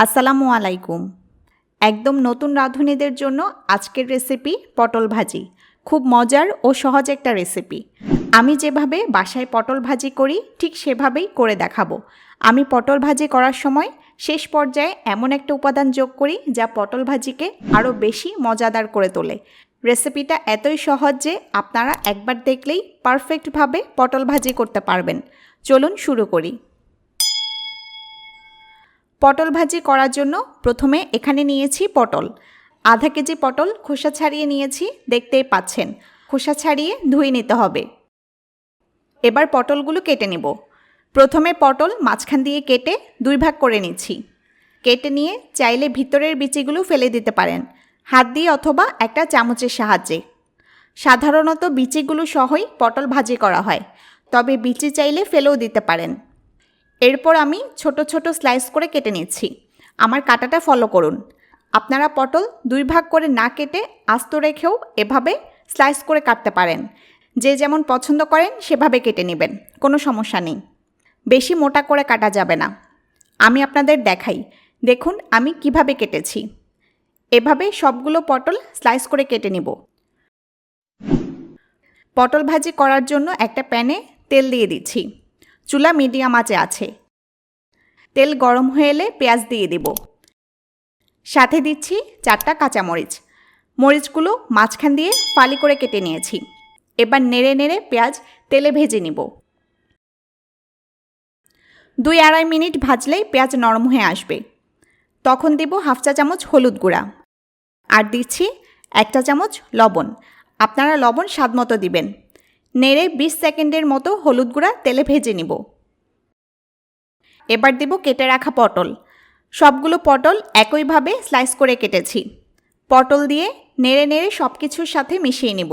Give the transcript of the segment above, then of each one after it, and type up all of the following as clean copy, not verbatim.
আসসালামু আলাইকুম। একদম নতুন রাঁধুনিদের জন্য আজকের রেসিপি পটল ভাজি। খুব মজার ও সহজ একটা রেসিপি। আমি যেভাবে বাসায় পটল ভাজি করি ঠিক সেভাবেই করে দেখাবো। আমি পটল ভাজি করার সময় শেষ পর্যায়ে এমন একটা উপাদান যোগ করি যা পটল ভাজিকে আরও বেশি মজাদার করে তোলে। রেসিপিটা এতই সহজ যে আপনারা একবার দেখলেই পারফেক্টভাবে পটল ভাজি করতে পারবেন। চলুন শুরু করি। পটল ভাজি করার জন্য প্রথমে এখানে নিয়েছি পটল। আধা কেজি পটল খোসা ছাড়িয়ে নিয়েছি, দেখতেই পাচ্ছেন। খোসা ছাড়িয়ে ধুয়ে নিতে হবে। এবার পটলগুলো কেটে নেব। প্রথমে পটল মাঝখান দিয়ে কেটে দুই ভাগ করে নিচ্ছি। কেটে নিয়ে চাইলে ভিতরের বিচিগুলো ফেলে দিতে পারেন, হাত দিয়ে অথবা একটা চামচের সাহায্যে। সাধারণত বিচিগুলো সহই পটল ভাজি করা হয়, তবে বিচি চাইলে ফেলেও দিতে পারেন। এরপর আমি ছোট ছোট স্লাইস করে কেটে নিচ্ছি। আমার কাটাটা ফলো করুন। আপনারা পটল দুই ভাগ করে না কেটে আস্ত রেখেও এভাবে স্লাইস করে কাটতে পারেন। যে যেমন পছন্দ করেন সেভাবে কেটে নেবেন, কোনো সমস্যা নেই। বেশি মোটা করে কাটা যাবে না। আমি আপনাদের দেখাই, দেখুন আমি কিভাবে কেটেছি। এভাবে সবগুলো পটল স্লাইস করে কেটে নিব। পটল ভাজি করার জন্য একটা প্যানে তেল দিয়ে দিচ্ছি। চুলা মিডিয়াম আঁচে আছে। তেল গরম হয়ে এলে পেঁয়াজ দিয়ে দেব। সাথে দিচ্ছি 4টা কাঁচামরিচ। মরিচগুলো মাঝখান দিয়ে ফালি করে কেটে নিয়েছি। এবার নেড়ে নেড়ে পেঁয়াজ তেলে ভেজে নিব। 2-2.5 মিনিট ভাজলেই পেঁয়াজ নরম হয়ে আসবে। তখন দেব হাফ চা চামচ হলুদ গুঁড়া, আর দিচ্ছি 1 চা চামচ লবণ। আপনারা লবণ স্বাদমতো দিবেন। নেড়ে 20 সেকেন্ডের মতো হলুদ গুঁড়া তেলে ভেজে নিব। এবার দেব কেটে রাখা পটল। সবগুলো পটল একইভাবে স্লাইস করে কেটেছি। পটল দিয়ে নেড়ে নেড়ে সব কিছুর সাথে মিশিয়ে নিব।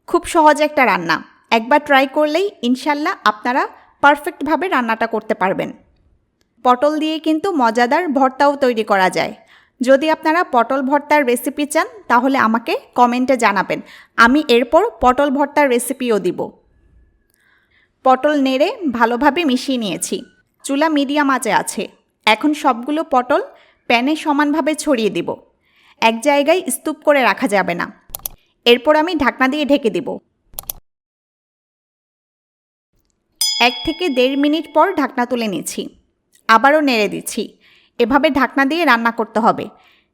খুব সহজ একটা রান্না। একবার ট্রাই করলেই ইনশাল্লাহ আপনারা পারফেক্টভাবে রান্নাটা করতে পারবেন। পটল দিয়ে কিন্তু মজাদার ভর্তাও তৈরি করা যায়। যদি আপনারা পটল ভর্তার রেসিপি চান তাহলে আমাকে কমেন্টে জানাবেন। আমি এরপর পটল ভর্তার রেসিপিও দিব। পটল নেড়ে ভালোভাবে মিশিয়ে নিয়েছি। চুলা মিডিয়াম আঁচে আছে। এখন সবগুলো পটল প্যানে সমানভাবে ছড়িয়ে দিব। এক জায়গায় স্তূপ করে রাখা যাবে না। এরপর আমি ঢাকনা দিয়ে ঢেকে দিব। 1 থেকে 1.5 মিনিট পর ঢাকনা তুলে নিচ্ছি। আবারও নেড়ে দিচ্ছি। এভাবে ঢাকনা দিয়ে রান্না করতে হবে।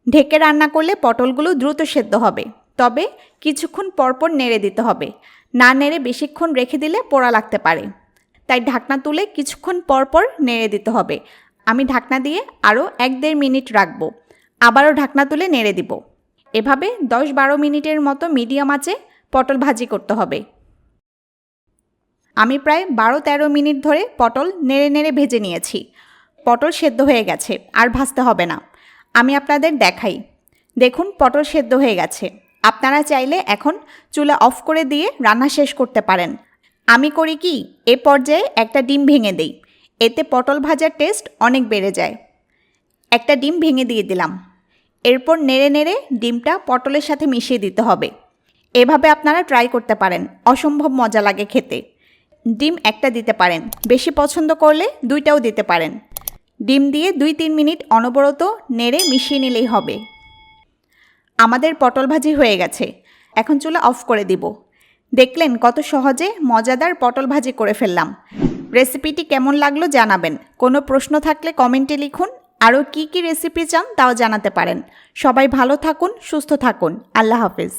ঢেকে রান্না করলে পটলগুলো দ্রুত সেদ্ধ হবে, তবে কিছুক্ষণ পরপর নেড়ে দিতে হবে। না নেড়ে বেশিক্ষণ রেখে দিলে পোড়া লাগতে পারে। তাই ঢাকনা তুলে কিছুক্ষণ পরপর নেড়ে দিতে হবে। আমি ঢাকনা দিয়ে আরও 1-1.5 মিনিট রাখবো। আবারও ঢাকনা তুলে নেড়ে দিব। এভাবে 10-12 মিনিটের মতো মিডিয়াম আঁচে পটল ভাজি করতে হবে। আমি প্রায় 12-13 মিনিট ধরে পটল নেড়ে নেড়ে ভেজে নিয়েছি। পটল সেদ্ধ হয়ে গেছে, আর ভাজতে হবে না। আমি আপনাদের দেখাই, দেখুন পটল সেদ্ধ হয়ে গেছে। আপনারা চাইলে এখন চুলা অফ করে দিয়ে রান্না শেষ করতে পারেন। আমি করি কি, এ পর্যায়ে একটা ডিম ভেঙে দেই। এতে পটল ভাজার টেস্ট অনেক বেড়ে যায়। একটা ডিম ভেঙে দিয়ে দিলাম। এরপর নেড়ে নেড়ে ডিমটা পটলের সাথে মিশিয়ে দিতে হবে। এভাবে আপনারা ট্রাই করতে পারেন, অসম্ভব মজা লাগে খেতে। ডিম একটা দিতে পারেন, বেশি পছন্দ করলে 2টাও দিতে পারেন। ডিম দিয়ে 2-3 মিনিট অনবরত নেড়ে মিশিয়ে নিলেই হবে। আমাদের পটল ভাজি হয়ে গেছে। এখন চুলা অফ করে দিব। দেখলেন কত সহজে মজাদার পটল ভাজি করে ফেললাম। রেসিপিটি কেমন লাগলো জানাবেন। কোনো প্রশ্ন থাকলে কমেন্টে লিখুন। আরও কী কী রেসিপি চান তাও জানাতে পারেন। সবাই ভালো থাকুন, সুস্থ থাকুন। আল্লাহ হাফেজ।